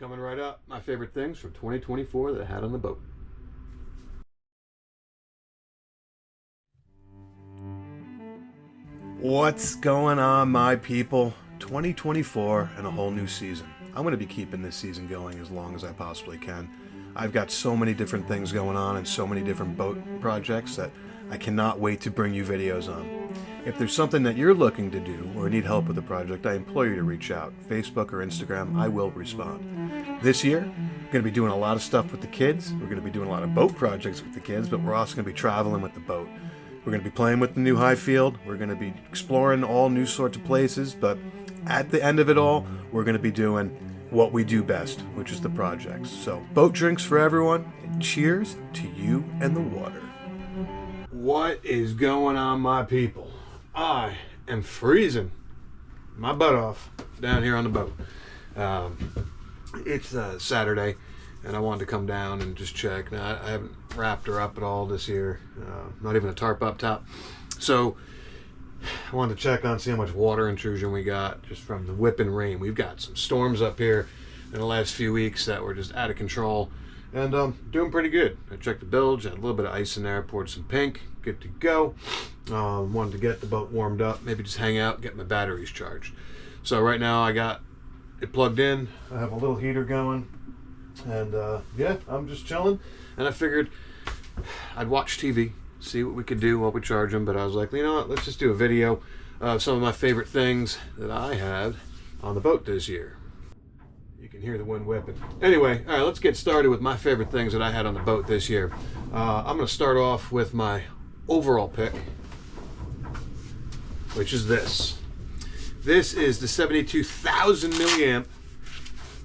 Coming right up, my favorite things from 2024 that I had on the boat. What's going on, my people? 2024 and a whole new season. I'm going to be keeping this season going as long as I possibly can. I've got so many different things going on and so many different boat projects that I cannot wait to bring you videos on. If there's something that you're looking to do or need help with a project, I implore you to reach out. Facebook or Instagram, I will respond. This year, we're going to be doing a lot of stuff with the kids. We're going to be doing a lot of boat projects with the kids, but we're also going to be traveling with the boat. We're going to be playing with the new high field. We're going to be exploring all new sorts of places, but at the end of it all, we're going to be doing what we do best, which is the projects. So, boat drinks for everyone, and cheers to you and the water. What is going on, my people? I am freezing my butt off down here on the boat. It's Saturday, and I wanted to come down and just check. Now, I haven't wrapped her up at all this year, not even a tarp up top. So I wanted to check on, see how much water intrusion we got just from the whipping rain. We've got some storms up here in the last few weeks that were just out of control, and doing pretty good. I checked the bilge, had a little bit of ice in there, poured some pink, good to go. Wanted to get the boat warmed up, maybe just hang out, get my batteries charged. So right now I got it plugged in. I have a little heater going, and yeah, I'm just chilling. And I figured I'd watch TV, see what we could do while we charge them. But I was like, you know what, let's just do a video of some of my favorite things that I had on the boat this year. You can hear the wind whipping. Anyway, all right, let's get started with my favorite things that I had on the boat this year. I'm going to start off with my overall pick, which is this. This is the 72,000 milliamp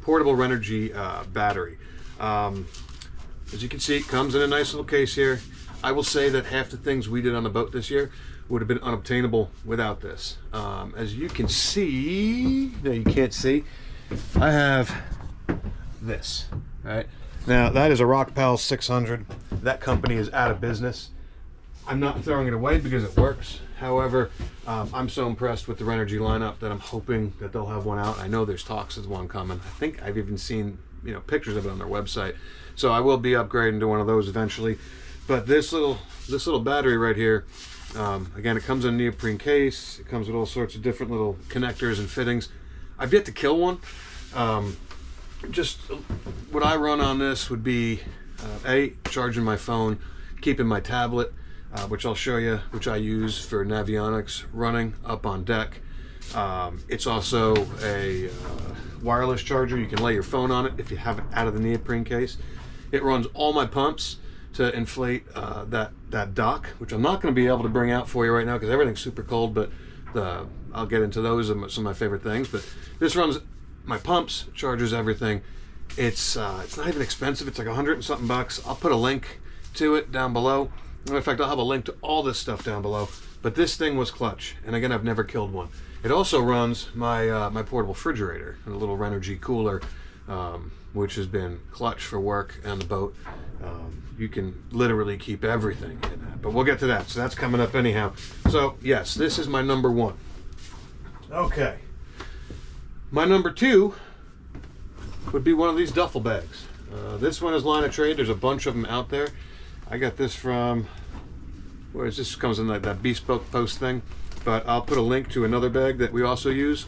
portable Renogy battery. As you can see, it comes in a nice little case here. I will say that half the things we did on the boat this year would have been unobtainable without this. As you can see, no, you can't see, I have this, right? Now, that is a Rockpal 600. That company is out of business. I'm not throwing it away because it works. However, I'm so impressed with the Renogy lineup that I'm hoping that they'll have one out. I know there's talks of one coming. I think I've even seen, you know, pictures of it on their website. So I will be upgrading to one of those eventually. But this little battery right here, again, it comes in a neoprene case. It comes with all sorts of different little connectors and fittings. I've yet to kill one. Just what I run on this would be charging my phone, keeping my tablet, which I'll show you, which I use for navionics, running up on deck. It's also a wireless charger. You can lay your phone on it if you have it out of the neoprene case. It runs all my pumps to inflate that dock, which I'm not going to be able to bring out for you right now because everything's super cold, but I'll get into those and some of my favorite things. But this runs my pumps, charges everything. It's not even expensive. It's like $100 and something bucks. I'll put a link to it down below. In fact, I'll have a link to all this stuff down below. But this thing was clutch, and again, I've never killed one. It also runs my my portable refrigerator and a little Renogy cooler, which has been clutch for work on the boat. You can literally keep everything in that, but we'll get to that. So that's coming up anyhow. So yes, this is my number one. Okay, my number two would be one of these duffel bags. This one is line of trade. There's a bunch of them out there. I got this from, where is this? Comes in like that bespoke post thing, but I'll put a link to another bag that we also use.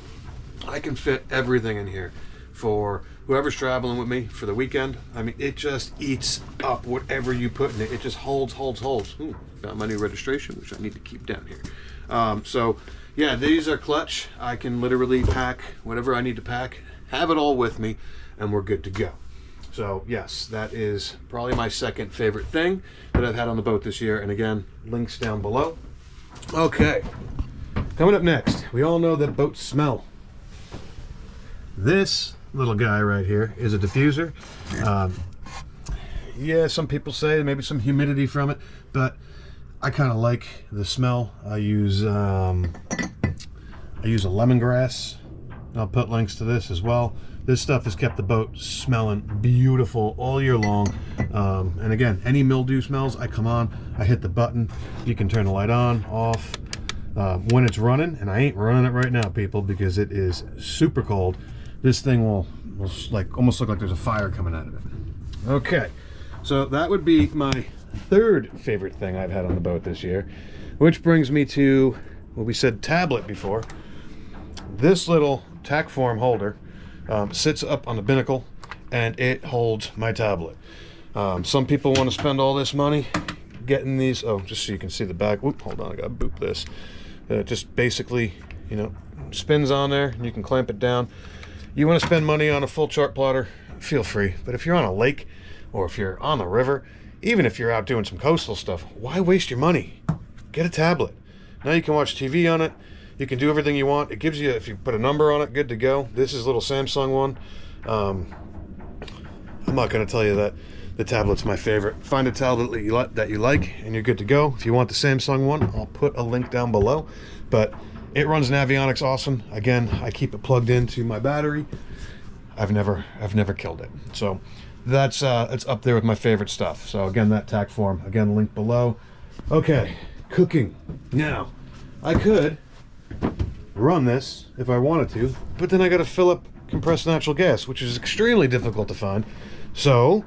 I can fit everything in here for whoever's traveling with me for the weekend. I mean, it just eats up whatever you put in it. It just holds. Ooh, found my new registration, which I need to keep down here. So yeah, these are clutch. I can literally pack whatever I need to pack, have it all with me, and we're good to go. So yes, that is probably my second favorite thing that I've had on the boat this year. And again, links down below. Okay, coming up next, we all know that boats smell. This little guy right here is a diffuser. Yeah, some people say maybe some humidity from it, but I kind of like the smell. I use a lemongrass. I'll put links to this as well. This stuff has kept the boat smelling beautiful all year long. And again, any mildew smells, I come on, I hit the button. You can turn the light on, off. When it's running, and I ain't running it right now, people, because it is super cold, this thing will almost look like there's a fire coming out of it. Okay, so that would be my third favorite thing I've had on the boat this year, which brings me to what we said tablet before. This little tack form holder sits up on the binnacle, and it holds my tablet. Some people want to spend all this money getting these. Oh, just so you can see the back. Whoop, hold on, I gotta boop this. Just basically, you know, spins on there, and you can clamp it down. You want to spend money on a full chart plotter, feel free. But if you're on a lake, or if you're on the river, even if you're out doing some coastal stuff, why waste your money? Get a tablet. Now you can watch TV on it. You can do everything you want. It gives you, if you put a number on it, good to go. This is a little Samsung one. I'm not going to tell you that the tablet's my favorite. Find a tablet that you like, and you're good to go. If you want the Samsung one, I'll put a link down below. But it runs Navionics awesome. Again, I keep it plugged into my battery. I've never killed it. So that's it's up there with my favorite stuff. So again, that tack form, again, link below. Okay, cooking. Now, I could run this if I wanted to, but then I got to fill up compressed natural gas, which is extremely difficult to find. So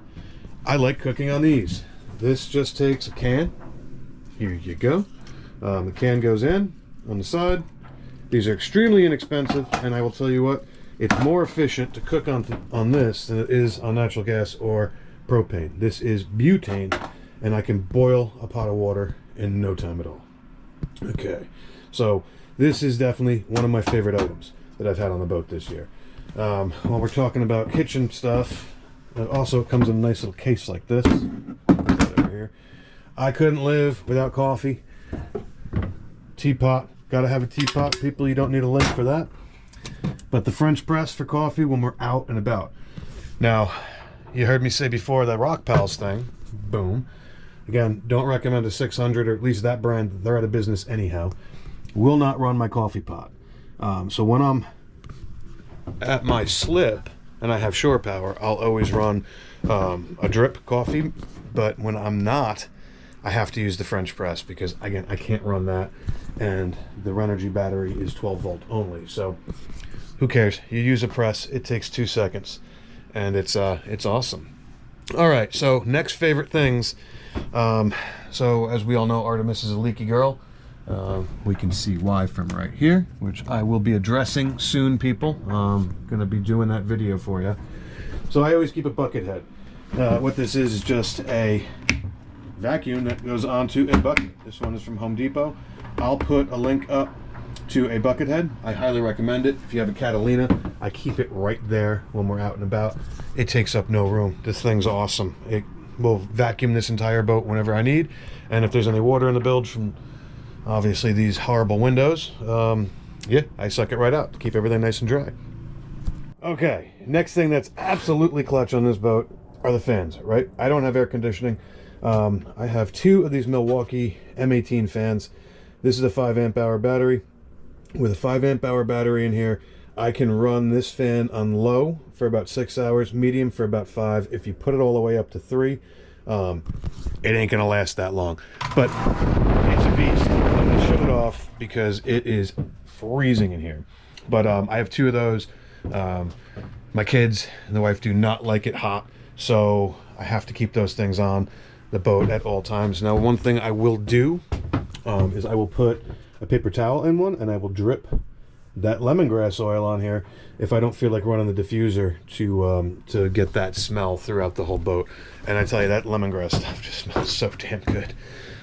I like cooking on these. This just takes a can. Here you go. The can goes in on the side. These are extremely inexpensive, and I will tell you what, it's more efficient to cook on this than it is on natural gas or propane. This is butane, and I can boil a pot of water in no time at all. Okay, so this is definitely one of my favorite items that I've had on the boat this year. While we're talking about kitchen stuff, also it comes in a nice little case like this. Over here. I couldn't live without coffee. Teapot. Gotta have a teapot, people. You don't need a link for that. But the French press for coffee when we're out and about. Now, you heard me say before that Rock Pals thing. Boom. Again, don't recommend a 600, or at least that brand. They're out of business anyhow. Will not run my coffee pot. So when I'm at my slip and I have shore power, I'll always run a drip coffee. But when I'm not, I have to use the French press because, again, I can't run that. And the Renogy battery is 12 volt only. So who cares? You use a press, it takes 2 seconds, and it's awesome. All right, so next favorite things. So as we all know, Artemis is a leaky girl. We can see why from right here, which I will be addressing soon, people. I'm gonna be doing that video for you. So I always keep a bucket head. What this is just a vacuum that goes onto a bucket. This one is from Home Depot. I'll put a link up to a bucket head. I highly recommend it. If you have a Catalina, I keep it right there when we're out and about. It takes up no room. This thing's awesome. It will vacuum this entire boat whenever I need. And if there's any water in the bilge from obviously these horrible windows, yeah, I suck it right out to keep everything nice and dry. Okay, next thing that's absolutely clutch on this boat are the fans, right? I don't have air conditioning. I have 2 of these Milwaukee M18 fans. This is a 5 amp hour battery. With a 5 amp hour battery in here, I can run this fan on low for about 6 hours, medium for about 5. If you put it all the way up to 3, it ain't gonna last that long. But it's a beast. I'm gonna shut it off because it is freezing in here. But I have 2 of those. My kids and the wife do not like it hot, so I have to keep those things on the boat at all times. Now, one thing I will do is I will put a paper towel in one, and I will drip that lemongrass oil on here if I don't feel like running the diffuser to get that smell throughout the whole boat. And I tell you, that lemongrass stuff just smells so damn good.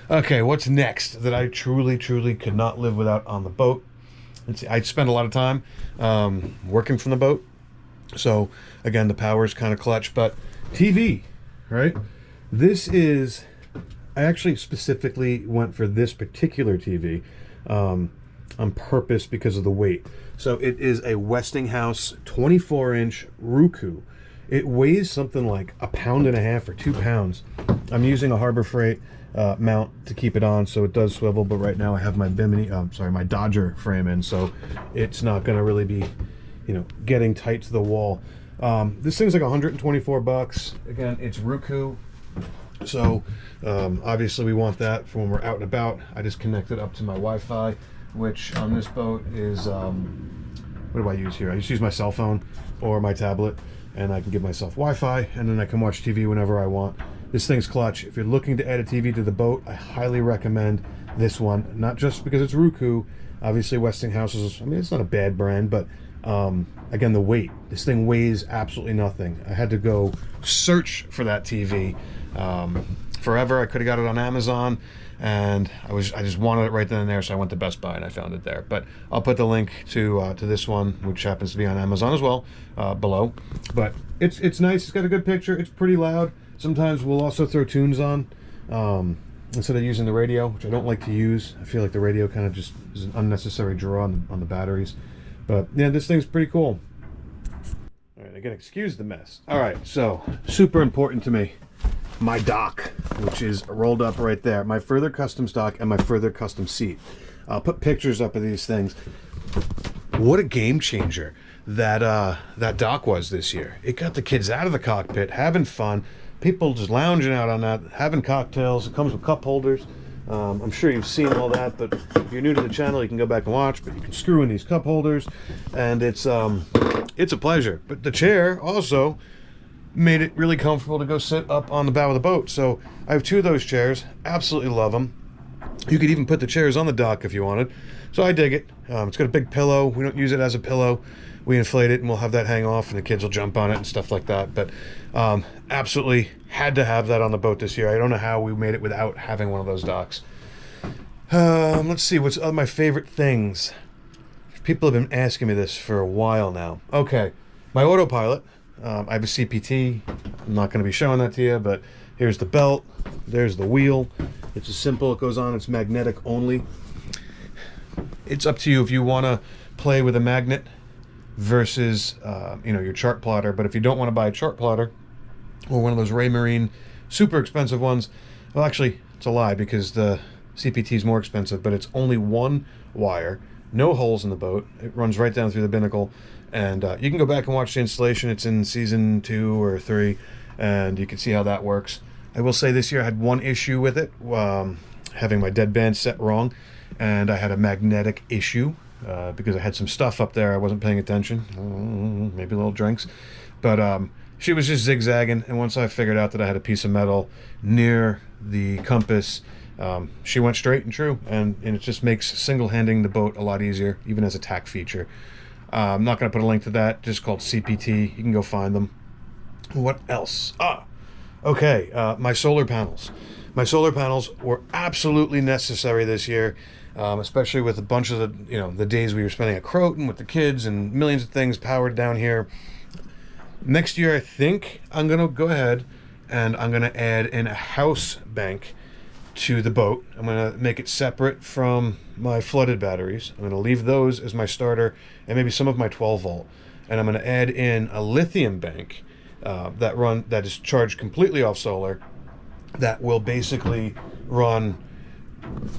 Okay, what's next that I truly could not live without on the boat? I spend a lot of time working from the boat, so again, the power is kind of clutch. But TV, right? This is, I actually specifically went for this particular TV on purpose because of the weight. So it is a Westinghouse 24-inch Roku. It weighs something like 1.5 pounds or 2 pounds. I'm using a Harbor Freight mount to keep it on, so it does swivel. But right now I have my my Dodger frame in, so it's not going to really be, getting tight to the wall. This thing's like 124 bucks. Again, it's Roku. So obviously we want that for when we're out and about. I just connect it up to my Wi-Fi, which on this boat is what do I use here? I just use my cell phone or my tablet, and I can give myself Wi-Fi, and then I can watch TV whenever I want. This thing's clutch. If you're looking to add a TV to the boat, I highly recommend this one. Not just because it's Roku. Obviously, Westinghouse is, I mean, it's not a bad brand, but again, the weight. This thing weighs absolutely nothing. I had to go search for that TV forever. I could have got it on Amazon, and I just wanted it right then and there, so I went to Best Buy and I found it there. But I'll put the link to this one, which happens to be on Amazon as well, below. But it's nice. It's got a good picture. It's pretty loud. Sometimes we'll also throw tunes on instead of using the radio, which I don't like to use. I feel like the radio kind of just is an unnecessary draw on the batteries. But yeah, this thing's pretty cool. All right, again, excuse the mess. All right, so super important to me, my dock, which is rolled up right there. My further custom dock and my further custom seat. I'll put pictures up of these things. What a game changer that dock was this year. It got the kids out of the cockpit, having fun. People just lounging out on that, having cocktails. It comes with cup holders. I'm sure you've seen all that, but if you're new to the channel, you can go back and watch. But you can screw in these cup holders, and it's a pleasure. But the chair also made it really comfortable to go sit up on the bow of the boat. So I have 2 of those chairs. Absolutely love them. You could even put the chairs on the dock if you wanted. So I dig it. It's got a big pillow. We don't use it as a pillow. We inflate it and we'll have that hang off and the kids will jump on it and stuff like that. But absolutely had to have that on the boat this year. I don't know how we made it without having one of those docks. Let's see, what's my favorite things? People have been asking me this for a while now. Okay, my Autopilot. I have a CPT. I'm not going to be showing that to you, but here's the belt. There's the wheel. It's as simple. It goes on. It's magnetic only. It's up to you if you want to play with a magnet versus your chart plotter. But if you don't want to buy a chart plotter or one of those Raymarine super expensive ones, well, actually it's a lie because the CPT is more expensive, but it's only 1 wire, no holes in the boat. It runs right down through the binnacle, and you can go back and watch the installation. It's in season 2 or 3, and you can see how that works. I will say this year I had one issue with it, having my deadband set wrong, and I had a magnetic issue because I had some stuff up there. I wasn't paying attention, maybe little drinks, but she was just zigzagging, and once I figured out that I had a piece of metal near the compass, she went straight and true, and it just makes single-handing the boat a lot easier, even as a tack feature. I'm not going to put a link to that, just called CPT. You can go find them. What else? Okay, my solar panels. My solar panels were absolutely necessary this year, especially with a bunch of the days we were spending at Croton with the kids and millions of things powered down here. Next year, I think I'm going to go ahead and I'm going to add in a house bank to the boat. I'm going to make it separate from my flooded batteries. I'm going to leave those as my starter and maybe some of my 12 volt. And I'm going to add in a lithium bank that is charged completely off solar, that will basically run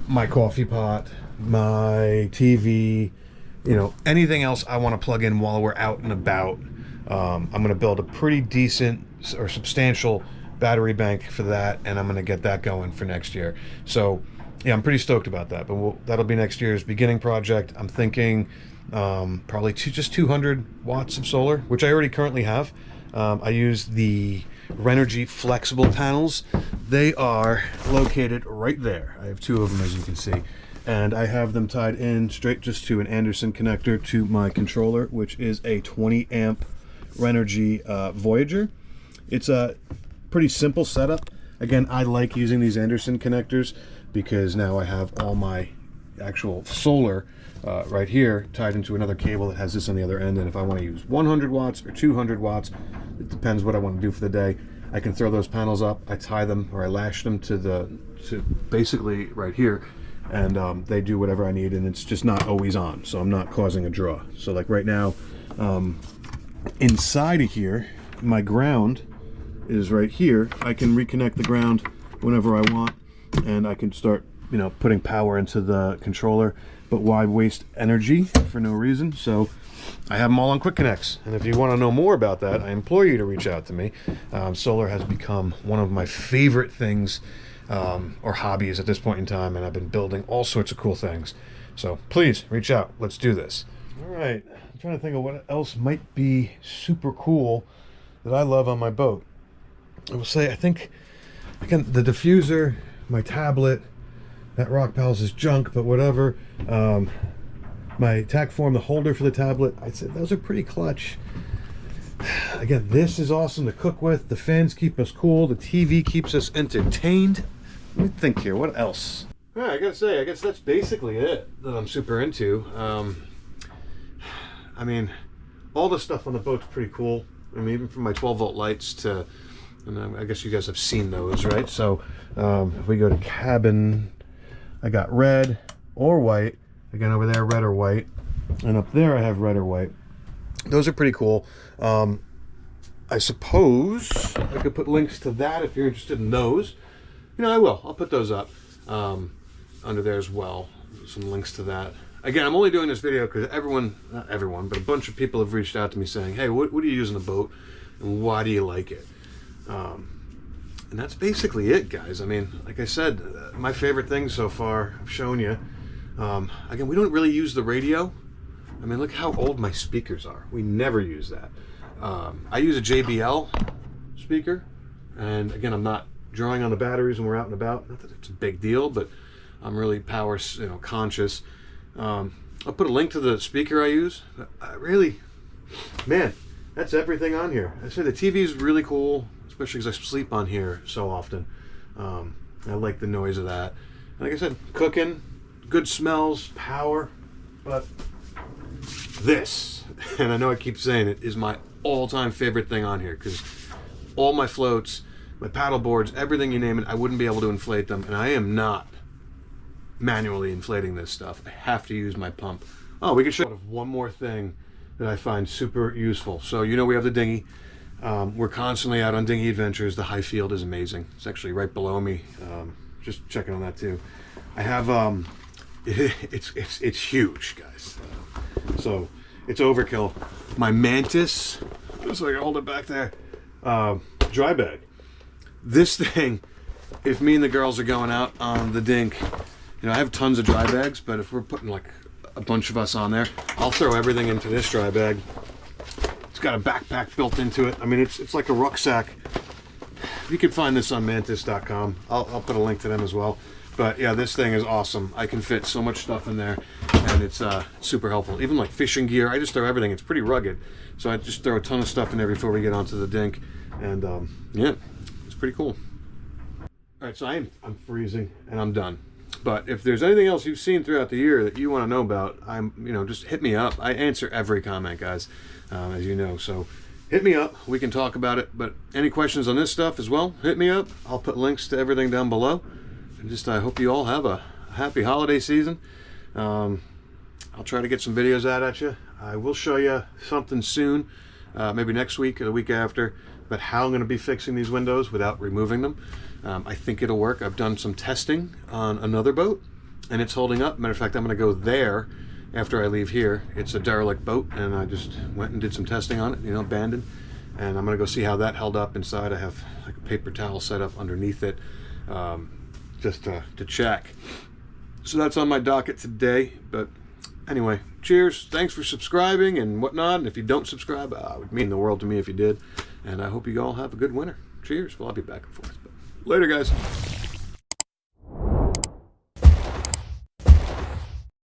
my coffee pot, my TV, anything else I want to plug in while we're out and about. I'm going to build a pretty decent or substantial battery bank for that, and I'm going to get that going for next year. So yeah, I'm pretty stoked about that, but that'll be next year's beginning project. I'm thinking probably just 200 watts of solar, which I already currently have. I use the Renogy flexible panels. They are located right there. I have 2 of them, as you can see, and I have them tied in straight just to an Anderson connector to my controller, which is a 20 amp Renogy Voyager. It's a pretty simple setup. Again, I like using these Anderson connectors because now I have all my actual solar right here tied into another cable that has this on the other end, and if I want to use 100 watts or 200 watts, it depends what I want to do for the day, I can throw those panels up, I tie them or I lash them to basically right here, and they do whatever I need, and it's just not always on, so I'm not causing a draw. So like right now, inside of here, my ground is right here. I can reconnect the ground whenever I want, and I can start putting power into the controller. But why waste energy for no reason? So I have them all on quick connects, and if you want to know more about that, I implore you to reach out to me. Solar has become one of my favorite things or hobbies at this point in time, and I've been building all sorts of cool things. So please reach out. Let's do this. All right, I'm trying to think of what else might be super cool that I love on my boat. I will say, I think, again, the diffuser, my tablet, that Rock Pals is junk, but whatever. My tack form, the holder for the tablet, I'd say those are pretty clutch. Again, this is awesome to cook with. The fans keep us cool. The TV keeps us entertained. Let me think here. What else? Yeah, I gotta say, I guess that's basically it that I'm super into. I mean, all the stuff on the boat's pretty cool. I mean, even from my 12-volt lights to, and I guess you guys have seen those, right? So if we go to cabin, I got red or white. Again, over there, red or white. And up there, I have red or white. Those are pretty cool. I suppose I could put links to that if you're interested in those. You know, I will. I'll put those up under there as well. Some links to that. Again, I'm only doing this video because not everyone, but a bunch of people have reached out to me saying, hey, what do you use in the boat? And why do you like it? And that's basically it, guys. I mean, like I said, my favorite thing so far, I've shown you. Again, we don't really use the radio. I mean, look how old my speakers are. We never use that. I use a JBL speaker. And again, I'm not drawing on the batteries when we're out and about. Not that it's a big deal, but I'm really power, conscious. I'll put a link to the speaker I use. Man, that's everything on here. I say the TV is really cool, especially because I sleep on here so often. I like the noise of that. And like I said, cooking, good smells, power, but this, and I know I keep saying it, is my all-time favorite thing on here, because all my floats, my paddle boards, everything you name it, I wouldn't be able to inflate them, and I am not manually inflating this stuff. I have to use my pump. Oh, we can show you one more thing that I find super useful. So you know we have the dinghy. We're constantly out on dinghy adventures. The high field is amazing. It's actually right below me. Just checking on that too. I have it's huge, guys. So it's overkill. My Mantus, just so I can hold it back there. Dry bag. This thing, if me and the girls are going out on the dink, I have tons of dry bags, but if we're putting like a bunch of us on there, I'll throw everything into this dry bag. It's got a backpack built into it. I mean, it's like a rucksack. You can find this on mantus.com. I'll put a link to them as well. But yeah, this thing is awesome. I can fit so much stuff in there, and it's super helpful. Even like fishing gear, I just throw everything. It's pretty rugged, so I just throw a ton of stuff in there before we get onto the dink, and yeah, it's pretty cool. All right, so I'm freezing and I'm done. But if there's anything else you've seen throughout the year that you want to know about, just hit me up. I answer every comment, guys, as you know. So hit me up. We can talk about it. But any questions on this stuff as well, hit me up. I'll put links to everything down below. And just I hope you all have a happy holiday season. I'll try to get some videos out at you. I will show you something soon, maybe next week or the week after, about how I'm going to be fixing these windows without removing them. I think it'll work. I've done some testing on another boat, and it's holding up. Matter of fact, I'm going to go there after I leave here. It's a derelict boat, and I just went and did some testing on it, abandoned. And I'm going to go see how that held up inside. I have like a paper towel set up underneath it, just to check. So that's on my docket today. But anyway, cheers. Thanks for subscribing and whatnot. And if you don't subscribe, it would mean the world to me if you did. And I hope you all have a good winter. Cheers. Well, I'll be back and forth. But later, guys.